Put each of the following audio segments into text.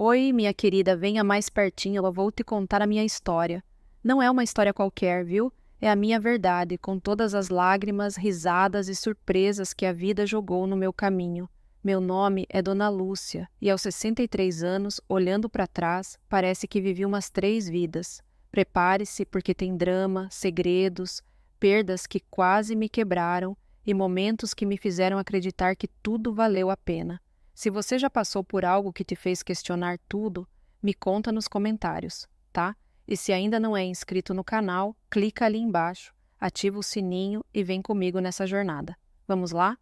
Oi, minha querida, venha mais pertinho, eu vou te contar a minha história. Não é uma história qualquer, viu? É a minha verdade, com todas as lágrimas, risadas e surpresas que a vida jogou no meu caminho. Meu nome é Dona Lúcia, e aos 63 anos, olhando para trás, parece que vivi umas 3 vidas. Prepare-se, porque tem drama, segredos, perdas que quase me quebraram e momentos que me fizeram acreditar que tudo valeu a pena. Se você já passou por algo que te fez questionar tudo, me conta nos comentários, tá? E se ainda não é inscrito no canal, clica ali embaixo, ativa o sininho e vem comigo nessa jornada. Vamos lá?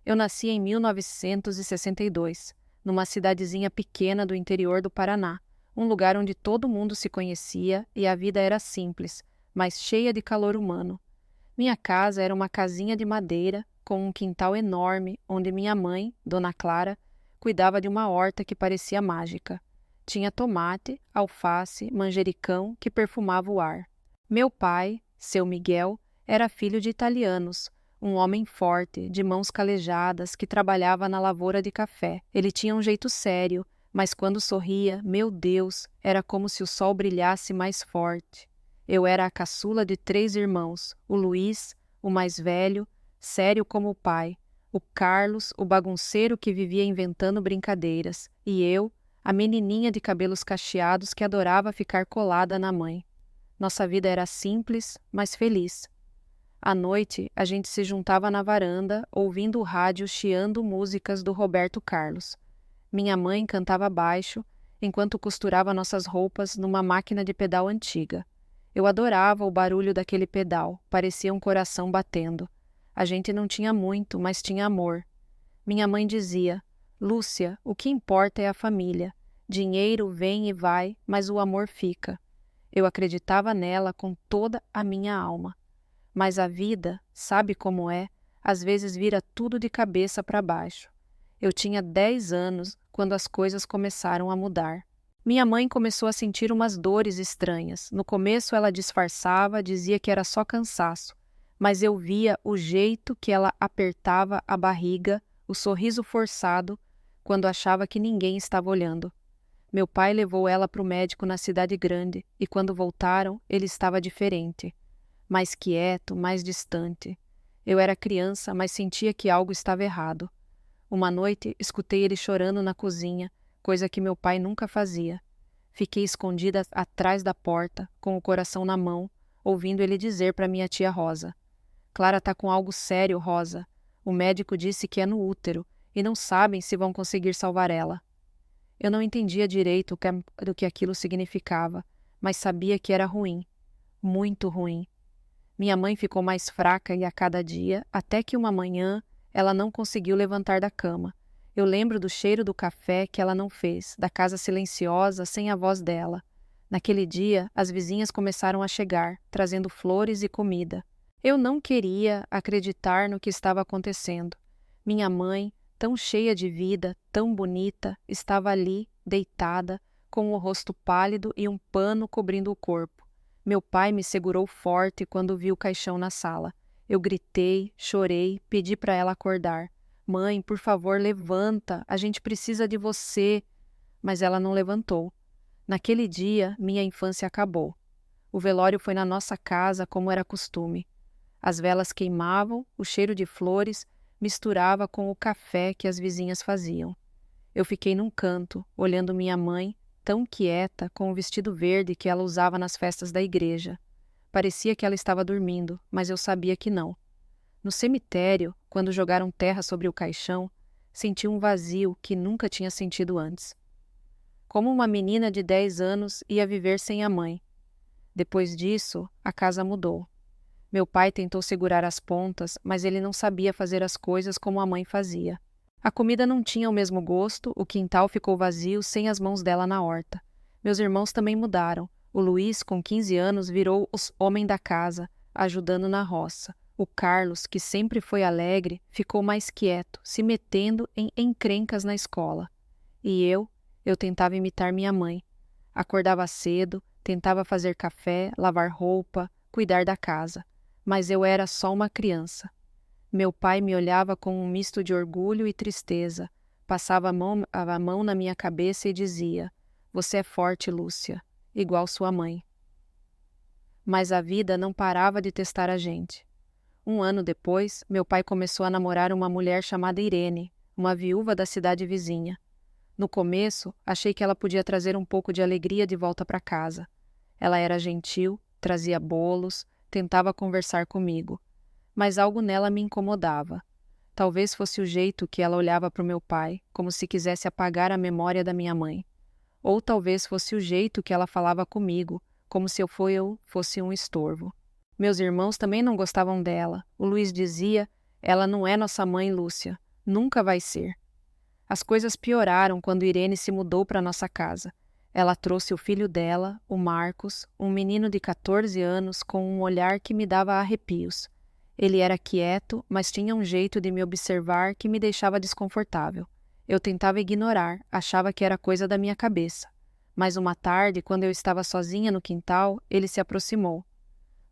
Eu nasci em 1962, numa cidadezinha pequena do interior do Paraná, um lugar onde todo mundo se conhecia e a vida era simples, mas cheia de calor humano. Minha casa era uma casinha de madeira com um quintal enorme onde minha mãe, Dona Clara, cuidava de uma horta que parecia mágica. Tinha tomate, alface, manjericão que perfumava o ar. Meu pai, seu Miguel, era filho de italianos, um homem forte, de mãos calejadas, que trabalhava na lavoura de café. Ele tinha um jeito sério, mas quando sorria, meu Deus, era como se o sol brilhasse mais forte. Eu era a caçula de 3 irmãos, o Luiz, o mais velho, sério como o pai, o Carlos, o bagunceiro que vivia inventando brincadeiras, e eu, a menininha de cabelos cacheados que adorava ficar colada na mãe. Nossa vida era simples, mas feliz. À noite, a gente se juntava na varanda, ouvindo o rádio chiando músicas do Roberto Carlos. Minha mãe cantava baixo, enquanto costurava nossas roupas numa máquina de pedal antiga. Eu adorava o barulho daquele pedal, parecia um coração batendo. A gente não tinha muito, mas tinha amor. Minha mãe dizia: Lúcia, o que importa é a família. Dinheiro vem e vai, mas o amor fica. Eu acreditava nela com toda a minha alma. Mas a vida, sabe como é, às vezes vira tudo de cabeça para baixo. Eu tinha 10 anos quando as coisas começaram a mudar. Minha mãe começou a sentir umas dores estranhas. No começo ela disfarçava, dizia que era só cansaço, mas eu via o jeito que ela apertava a barriga, o sorriso forçado, quando achava que ninguém estava olhando. Meu pai levou ela para o médico na cidade grande, e quando voltaram, ele estava diferente. Mais quieto, mais distante. Eu era criança, mas sentia que algo estava errado. Uma noite, escutei ele chorando na cozinha, coisa que meu pai nunca fazia. Fiquei escondida atrás da porta, com o coração na mão, ouvindo ele dizer para minha tia Rosa: Clara tá com algo sério, Rosa. O médico disse que é no útero, e não sabem se vão conseguir salvar ela. Eu não entendia direito do que aquilo significava, mas sabia que era ruim. Muito ruim. Minha mãe ficou mais fraca e a cada dia, até que uma manhã ela não conseguiu levantar da cama. Eu lembro do cheiro do café que ela não fez, da casa silenciosa, sem a voz dela. Naquele dia, as vizinhas começaram a chegar, trazendo flores e comida. Eu não queria acreditar no que estava acontecendo. Minha mãe, tão cheia de vida, tão bonita, estava ali, deitada, com o rosto pálido e um pano cobrindo o corpo. Meu pai me segurou forte quando viu o caixão na sala. Eu gritei, chorei, pedi para ela acordar. Mãe, por favor, levanta, a gente precisa de você. Mas ela não levantou. Naquele dia, minha infância acabou. O velório foi na nossa casa, como era costume. As velas queimavam, o cheiro de flores misturava com o café que as vizinhas faziam. Eu fiquei num canto, olhando minha mãe, tão quieta, com o vestido verde que ela usava nas festas da igreja. Parecia que ela estava dormindo, mas eu sabia que não. No cemitério, quando jogaram terra sobre o caixão, senti um vazio que nunca tinha sentido antes. Como uma menina de 10 anos ia viver sem a mãe. Depois disso, a casa mudou. Meu pai tentou segurar as pontas, mas ele não sabia fazer as coisas como a mãe fazia. A comida não tinha o mesmo gosto, o quintal ficou vazio sem as mãos dela na horta. Meus irmãos também mudaram. O Luiz, com 15 anos, virou o homem da casa, ajudando na roça. O Carlos, que sempre foi alegre, ficou mais quieto, se metendo em encrencas na escola. E eu tentava imitar minha mãe. Acordava cedo, tentava fazer café, lavar roupa, cuidar da casa. Mas eu era só uma criança. Meu pai me olhava com um misto de orgulho e tristeza, passava a mão na minha cabeça e dizia: Você é forte, Lúcia, igual sua mãe. Mas a vida não parava de testar a gente. Um ano depois, meu pai começou a namorar uma mulher chamada Irene, uma viúva da cidade vizinha. No começo, achei que ela podia trazer um pouco de alegria de volta para casa. Ela era gentil, trazia bolos, tentava conversar comigo. Mas algo nela me incomodava. Talvez fosse o jeito que ela olhava para o meu pai, como se quisesse apagar a memória da minha mãe. Ou talvez fosse o jeito que ela falava comigo, como se eu fosse um estorvo. Meus irmãos também não gostavam dela. O Luiz dizia: ela não é nossa mãe, Lúcia. Nunca vai ser. As coisas pioraram quando Irene se mudou para nossa casa. Ela trouxe o filho dela, o Marcos, um menino de 14 anos com um olhar que me dava arrepios. Ele era quieto, mas tinha um jeito de me observar que me deixava desconfortável. Eu tentava ignorar, achava que era coisa da minha cabeça. Mas uma tarde, quando eu estava sozinha no quintal, ele se aproximou.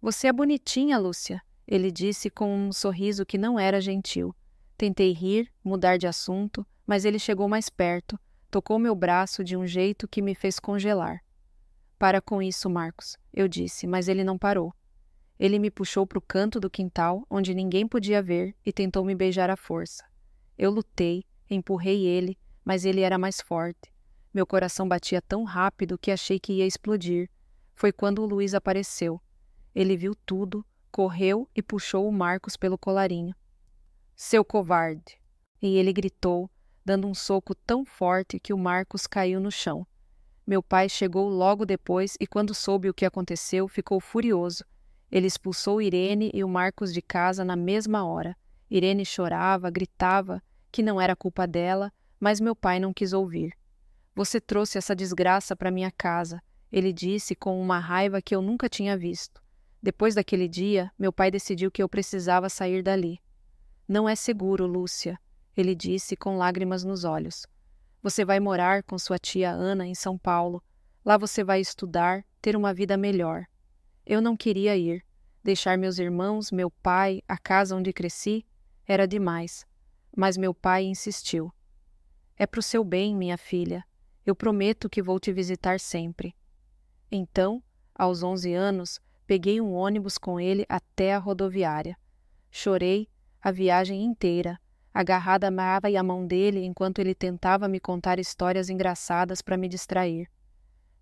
Você é bonitinha, Lúcia, ele disse com um sorriso que não era gentil. Tentei rir, mudar de assunto, mas ele chegou mais perto, tocou meu braço de um jeito que me fez congelar. Para com isso, Marcos, eu disse, mas ele não parou. Ele me puxou para o canto do quintal, onde ninguém podia ver, e tentou me beijar à força. Eu lutei, empurrei ele, mas ele era mais forte. Meu coração batia tão rápido que achei que ia explodir. Foi quando o Luiz apareceu. Ele viu tudo, correu e puxou o Marcos pelo colarinho. Seu covarde! E ele gritou, dando um soco tão forte que o Marcos caiu no chão. Meu pai chegou logo depois e, quando soube o que aconteceu, ficou furioso. Ele expulsou Irene e o Marcos de casa na mesma hora. Irene chorava, gritava que não era culpa dela, mas meu pai não quis ouvir. Você trouxe essa desgraça para minha casa, ele disse com uma raiva que eu nunca tinha visto. Depois daquele dia, meu pai decidiu que eu precisava sair dali. Não é seguro, Lúcia, ele disse com lágrimas nos olhos. Você vai morar com sua tia Ana em São Paulo. Lá você vai estudar, ter uma vida melhor. Eu não queria ir. Deixar meus irmãos, meu pai, a casa onde cresci, era demais. Mas meu pai insistiu. É pro seu bem, minha filha. Eu prometo que vou te visitar sempre. Então, aos 11 anos, peguei um ônibus com ele até a rodoviária. Chorei a viagem inteira, agarrada à mão dele enquanto ele tentava me contar histórias engraçadas para me distrair.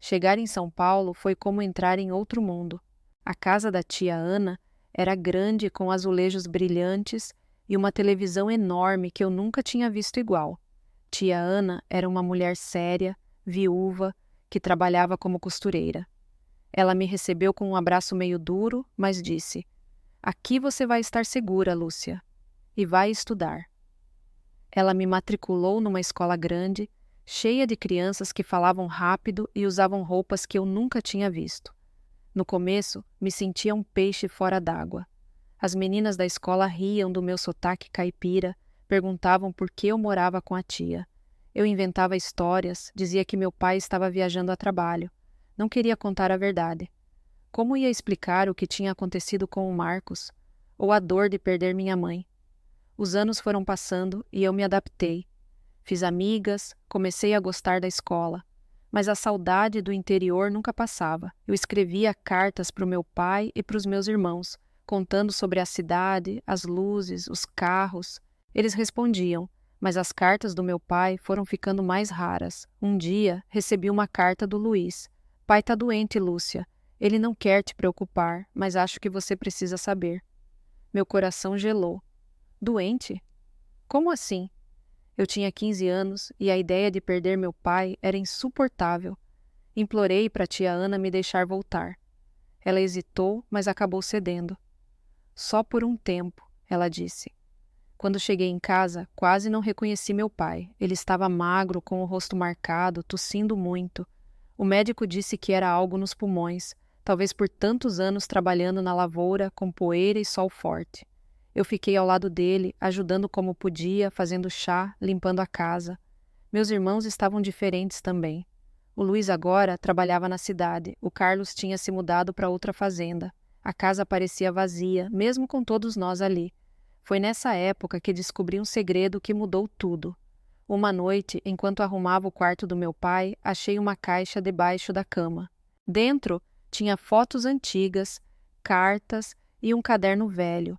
Chegar em São Paulo foi como entrar em outro mundo. A casa da tia Ana era grande, com azulejos brilhantes e uma televisão enorme que eu nunca tinha visto igual. Tia Ana era uma mulher séria, viúva, que trabalhava como costureira. Ela me recebeu com um abraço meio duro, mas disse: aqui você vai estar segura, Lúcia, e vai estudar. Ela me matriculou numa escola grande, cheia de crianças que falavam rápido e usavam roupas que eu nunca tinha visto. No começo, me sentia um peixe fora d'água. As meninas da escola riam do meu sotaque caipira, perguntavam por que eu morava com a tia. Eu inventava histórias, dizia que meu pai estava viajando a trabalho. Não queria contar a verdade. Como ia explicar o que tinha acontecido com o Marcos, ou a dor de perder minha mãe? Os anos foram passando e eu me adaptei. Fiz amigas, comecei a gostar da escola. Mas a saudade do interior nunca passava. Eu escrevia cartas para o meu pai e para os meus irmãos, contando sobre a cidade, as luzes, os carros. Eles respondiam, mas as cartas do meu pai foram ficando mais raras. Um dia, recebi uma carta do Luiz. Pai tá doente, Lúcia. Ele não quer te preocupar, mas acho que você precisa saber. Meu coração gelou. Doente? Como assim? Eu tinha 15 anos e a ideia de perder meu pai era insuportável. Implorei para a tia Ana me deixar voltar. Ela hesitou, mas acabou cedendo. Só por um tempo, ela disse. Quando cheguei em casa, quase não reconheci meu pai. Ele estava magro, com o rosto marcado, tossindo muito. O médico disse que era algo nos pulmões, talvez por tantos anos trabalhando na lavoura, com poeira e sol forte. Eu fiquei ao lado dele, ajudando como podia, fazendo chá, limpando a casa. Meus irmãos estavam diferentes também. O Luiz agora trabalhava na cidade, o Carlos tinha se mudado para outra fazenda. A casa parecia vazia, mesmo com todos nós ali. Foi nessa época que descobri um segredo que mudou tudo. Uma noite, enquanto arrumava o quarto do meu pai, achei uma caixa debaixo da cama. Dentro tinha fotos antigas, cartas e um caderno velho.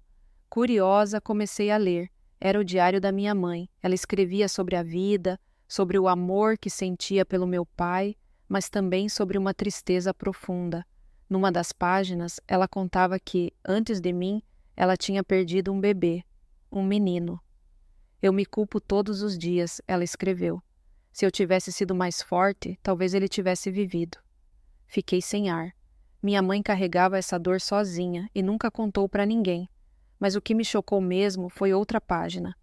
Curiosa, comecei a ler. Era o diário da minha mãe. Ela escrevia sobre a vida, sobre o amor que sentia pelo meu pai, mas também sobre uma tristeza profunda. Numa das páginas, ela contava que, antes de mim, ela tinha perdido um bebê, um menino. Eu me culpo todos os dias, ela escreveu. Se eu tivesse sido mais forte, talvez ele tivesse vivido. Fiquei sem ar. Minha mãe carregava essa dor sozinha e nunca contou para ninguém. Mas o que me chocou mesmo foi outra página.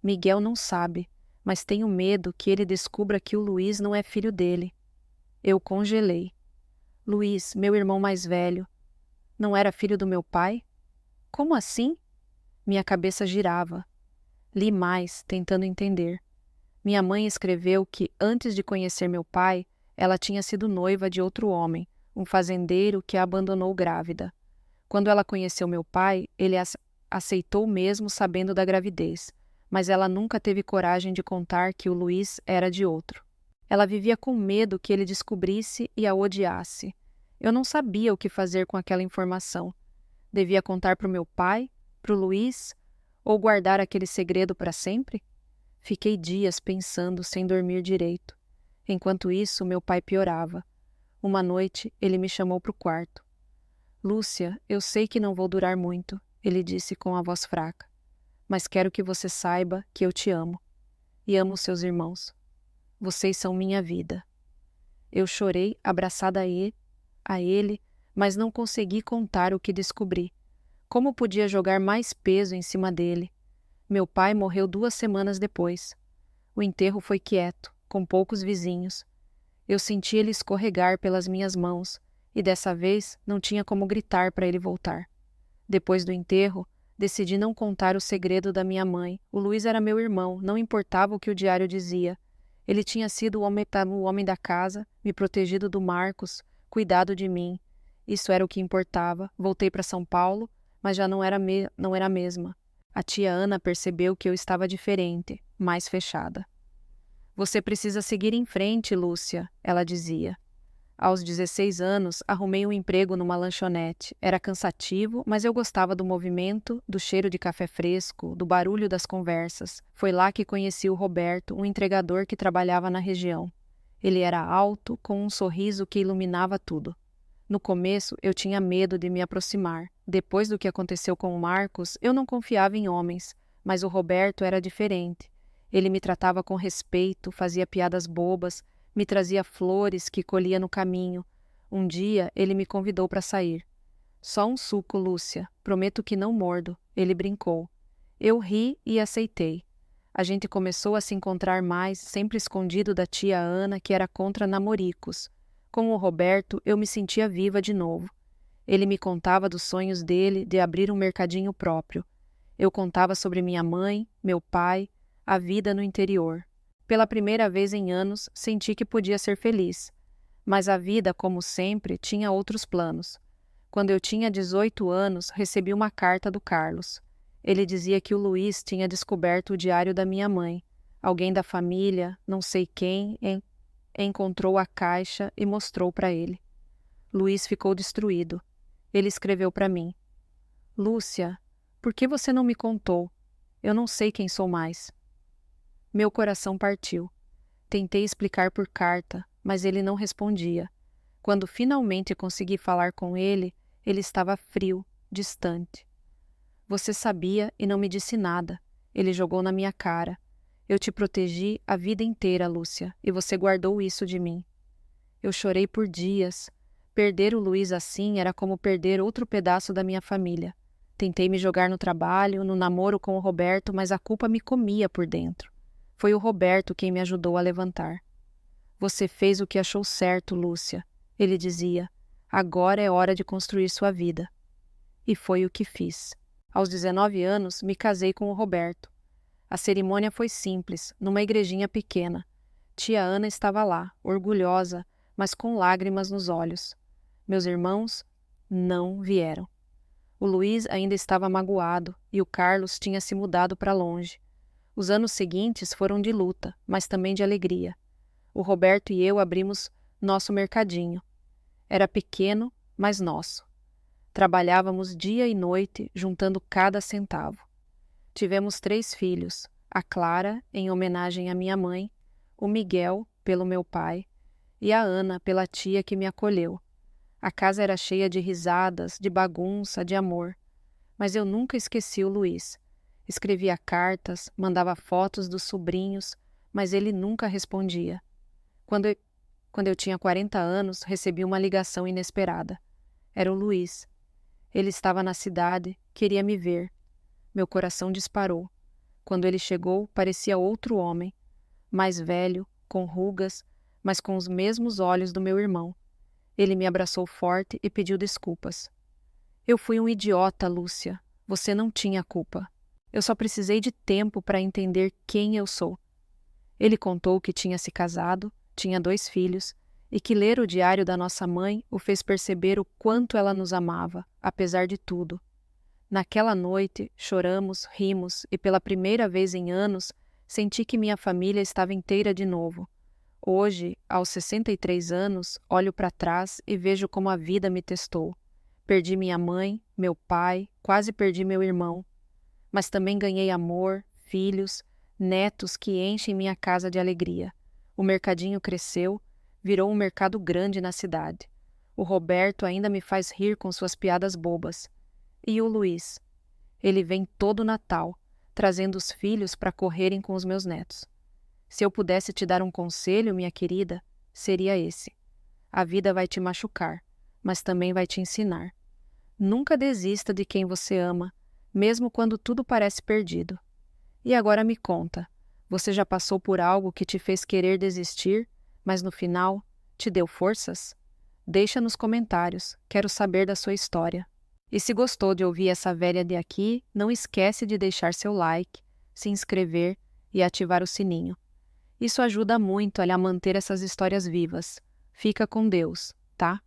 Miguel não sabe, mas tenho medo que ele descubra que o Luiz não é filho dele. Eu congelei. Luiz, meu irmão mais velho, não era filho do meu pai? Como assim? Minha cabeça girava. Li mais, tentando entender. Minha mãe escreveu que, antes de conhecer meu pai, ela tinha sido noiva de outro homem, um fazendeiro que a abandonou grávida. Quando ela conheceu meu pai, ele aceitou mesmo sabendo da gravidez, mas ela nunca teve coragem de contar que o Luiz era de outro. Ela vivia com medo que ele descobrisse e a odiasse. Eu não sabia o que fazer com aquela informação. Devia contar para o meu pai, para o Luiz, ou guardar aquele segredo para sempre? Fiquei dias pensando sem dormir direito. Enquanto isso, meu pai piorava. Uma noite, ele me chamou para o quarto. Lúcia, eu sei que não vou durar muito, ele disse com a voz fraca. Mas quero que você saiba que eu te amo. E amo seus irmãos. Vocês são minha vida. Eu chorei, abraçada a ele, mas não consegui contar o que descobri. Como podia jogar mais peso em cima dele? Meu pai morreu 2 semanas depois. O enterro foi quieto, com poucos vizinhos. Eu senti ele escorregar pelas minhas mãos, e dessa vez não tinha como gritar para ele voltar. Depois do enterro, decidi não contar o segredo da minha mãe. O Luiz era meu irmão, não importava o que o diário dizia. Ele tinha sido o homem da casa, me protegido do Marcos, cuidado de mim. Isso era o que importava. Voltei para São Paulo, mas já não era a mesma. A tia Ana percebeu que eu estava diferente, mais fechada. Você precisa seguir em frente, Lúcia, ela dizia. Aos 16 anos, arrumei um emprego numa lanchonete. Era cansativo, mas eu gostava do movimento, do cheiro de café fresco, do barulho das conversas. Foi lá que conheci o Roberto, um entregador que trabalhava na região. Ele era alto, com um sorriso que iluminava tudo. No começo, eu tinha medo de me aproximar. Depois do que aconteceu com o Marcos, eu não confiava em homens, mas o Roberto era diferente. Ele me tratava com respeito, fazia piadas bobas, me trazia flores que colhia no caminho. Um dia, ele me convidou para sair. Só um suco, Lúcia. Prometo que não mordo. Ele brincou. Eu ri e aceitei. A gente começou a se encontrar mais, sempre escondido da tia Ana, que era contra namoricos. Com o Roberto, eu me sentia viva de novo. Ele me contava dos sonhos dele de abrir um mercadinho próprio. Eu contava sobre minha mãe, meu pai, a vida no interior. Pela primeira vez em anos, senti que podia ser feliz. Mas a vida, como sempre, tinha outros planos. Quando eu tinha 18 anos, recebi uma carta do Carlos. Ele dizia que o Luiz tinha descoberto o diário da minha mãe. Alguém da família, não sei quem, encontrou a caixa e mostrou para ele. Luiz ficou destruído. Ele escreveu para mim. Lúcia, por que você não me contou? Eu não sei quem sou mais. Meu coração partiu. Tentei explicar por carta, mas ele não respondia. Quando finalmente consegui falar com ele, ele estava frio, distante. Você sabia e não me disse nada. Ele jogou na minha cara. Eu te protegi a vida inteira, Lúcia, e você guardou isso de mim. Eu chorei por dias. Perder o Luiz assim era como perder outro pedaço da minha família. Tentei me jogar no trabalho, no namoro com o Roberto, mas a culpa me comia por dentro. Foi o Roberto quem me ajudou a levantar. Você fez o que achou certo, Lúcia. Ele dizia. Agora é hora de construir sua vida. E foi o que fiz. Aos 19 anos, me casei com o Roberto. A cerimônia foi simples, numa igrejinha pequena. Tia Ana estava lá, orgulhosa, mas com lágrimas nos olhos. Meus irmãos não vieram. O Luiz ainda estava magoado e o Carlos tinha se mudado para longe. Os anos seguintes foram de luta, mas também de alegria. O Roberto e eu abrimos nosso mercadinho. Era pequeno, mas nosso. Trabalhávamos dia e noite, juntando cada centavo. Tivemos 3 filhos, a Clara, em homenagem à minha mãe, o Miguel, pelo meu pai, e a Ana, pela tia que me acolheu. A casa era cheia de risadas, de bagunça, de amor. Mas eu nunca esqueci o Luiz. Escrevia cartas, mandava fotos dos sobrinhos, mas ele nunca respondia. Quando eu tinha 40 anos, recebi uma ligação inesperada. Era o Luiz. Ele estava na cidade, queria me ver. Meu coração disparou. Quando ele chegou, parecia outro homem, mais velho, com rugas, mas com os mesmos olhos do meu irmão. Ele me abraçou forte e pediu desculpas. Eu fui um idiota, Lúcia. Você não tinha culpa. Eu só precisei de tempo para entender quem eu sou. Ele contou que tinha se casado, tinha 2 filhos, e que ler o diário da nossa mãe o fez perceber o quanto ela nos amava, apesar de tudo. Naquela noite, choramos, rimos e pela primeira vez em anos, senti que minha família estava inteira de novo. Hoje, aos 63 anos, olho para trás e vejo como a vida me testou. Perdi minha mãe, meu pai, quase perdi meu irmão. Mas também ganhei amor, filhos, netos que enchem minha casa de alegria. O mercadinho cresceu, virou um mercado grande na cidade. O Roberto ainda me faz rir com suas piadas bobas. E o Luiz? Ele vem todo Natal, trazendo os filhos para correrem com os meus netos. Se eu pudesse te dar um conselho, minha querida, seria esse. A vida vai te machucar, mas também vai te ensinar. Nunca desista de quem você ama, mesmo quando tudo parece perdido. E agora me conta, você já passou por algo que te fez querer desistir, mas no final te deu forças? Deixa nos comentários, quero saber da sua história. E se gostou de ouvir essa velha de aqui, não esquece de deixar seu like, se inscrever e ativar o sininho. Isso ajuda muito a manter essas histórias vivas. Fica com Deus, tá?